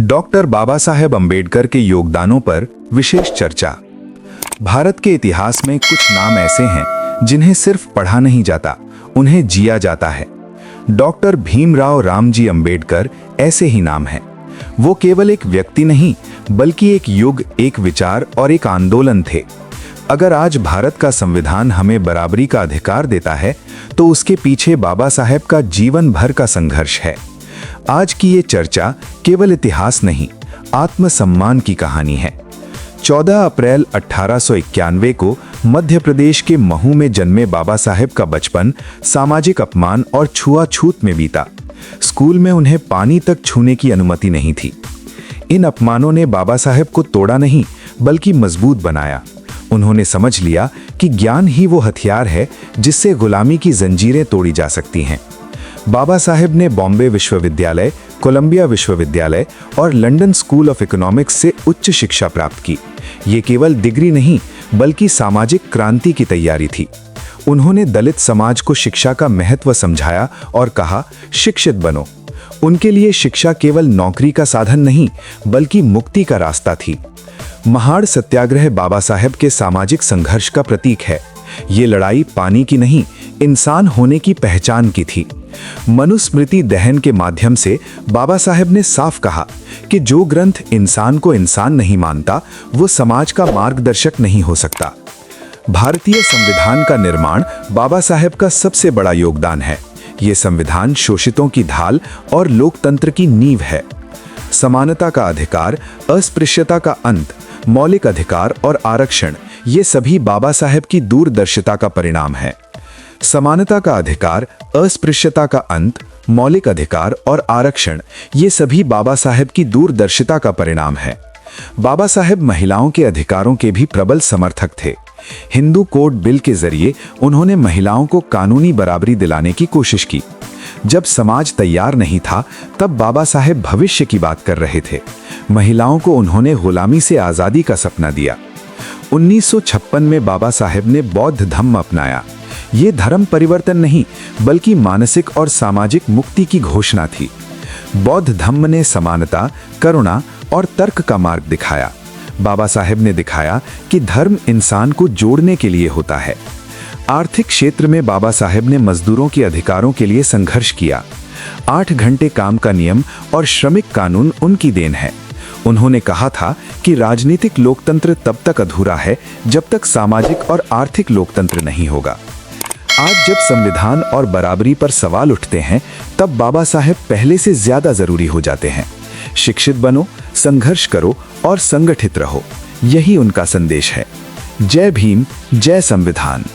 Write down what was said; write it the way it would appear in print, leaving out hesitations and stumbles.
Doctor Baba Saheb Ambedkar के योगदानों पर विशेष चर्चा। भारत के इतिहास में कुछ नाम ऐसे हैं जिन्हें सिर्फ पढ़ा नहीं जाता, उन्हें जिया जाता है। डॉक्टर भीमराव रामजी अम्बेडकर ऐसे ही नाम है। वो केवल एक व्यक्ति नहीं बल्कि एक युग, एक विचार और एक आंदोलन थे। अगर आज भारत का संविधान हमें बराबरी का अधिकार देता है तो उसके पीछे बाबा साहेब का जीवन भर का संघर्ष है। आज की ये चर्चा केवल इतिहास नहीं, आत्मसम्मान की कहानी है। 14 अप्रैल 1891 को मध्य प्रदेश के महू में जन्मे बाबा साहेब का बचपन सामाजिक अपमान और छुआछूत में बीता। स्कूल में उन्हें पानी तक छूने की अनुमति नहीं थी। इन अपमानों ने बाबा साहेब को तोड़ा नहीं बल्कि मजबूत बनाया। उन्होंने समझ लिया कि ज्ञान ही वो हथियार है जिससे गुलामी की जंजीरें तोड़ी जा सकती हैं। बाबा साहेब ने बॉम्बे विश्वविद्यालय, कोलंबिया विश्वविद्यालय और लंदन स्कूल ऑफ इकोनॉमिक्स से उच्च शिक्षा प्राप्त की। ये केवल डिग्री नहीं बल्कि सामाजिक क्रांति की तैयारी थी। उन्होंने दलित समाज को शिक्षा का महत्व समझाया और कहा, शिक्षित बनो। उनके लिए शिक्षा केवल नौकरी का साधन नहीं बल्कि मुक्ति का रास्ता थी। महाड़ सत्याग्रह बाबा साहेब के सामाजिक संघर्ष का प्रतीक है। ये लड़ाई पानी की नहीं, इंसान होने की पहचान की थी। मनुस्मृति दहन के माध्यम से बाबा साहेब ने साफ कहा कि जो ग्रंथ इंसान को इंसान नहीं मानता वो समाज का मार्गदर्शक नहीं हो सकता। भारतीय संविधान का निर्माण बाबा साहेब का सबसे बड़ा योगदान है। ये संविधान शोषितों की ढाल और लोकतंत्र की नींव है। समानता का अधिकार, अस्पृश्यता का अंत, मौलिक अधिकार और आरक्षण, ये सभी बाबा साहेब की दूरदर्शिता का परिणाम है। समानता का अधिकार, अस्पृश्यता का अंत, मौलिक अधिकार और आरक्षण, ये सभी बाबा साहेब की दूरदर्शिता का परिणाम है। बाबा साहेब महिलाओं के अधिकारों के भी प्रबल समर्थक थे। हिंदू कोड बिल के जरिए उन्होंने महिलाओं को कानूनी बराबरी दिलाने की कोशिश की। जब समाज तैयार नहीं था तब बाबा साहेब भविष्य की बात कर रहे थे। महिलाओं को उन्होंने गुलामी से आज़ादी का सपना दिया। 1956 में बाबा साहेब ने बौद्ध धर्म अपनाया। ये धर्म परिवर्तन नहीं बल्कि मानसिक और सामाजिक मुक्ति की घोषणा थी। बौद्ध धर्म ने समानता, करुणा और तर्क का मार्ग दिखाया। बाबा साहेब ने दिखाया कि धर्म इंसान को जोड़ने के लिए होता है। आर्थिक क्षेत्र में बाबा साहेब ने मजदूरों के अधिकारों के लिए संघर्ष किया। 8 घंटे काम का नियम और श्रमिक कानून उनकी देन है। उन्होंने कहा था कि राजनीतिक लोकतंत्र तब तक अधूरा है जब तक सामाजिक और आर्थिक लोकतंत्र नहीं होगा। आज जब संविधान और बराबरी पर सवाल उठते हैं तब बाबा साहेब पहले से ज्यादा जरूरी हो जाते हैं। शिक्षित बनो, संघर्ष करो और संगठित रहो, यही उनका संदेश है। जय भीम, जय संविधान।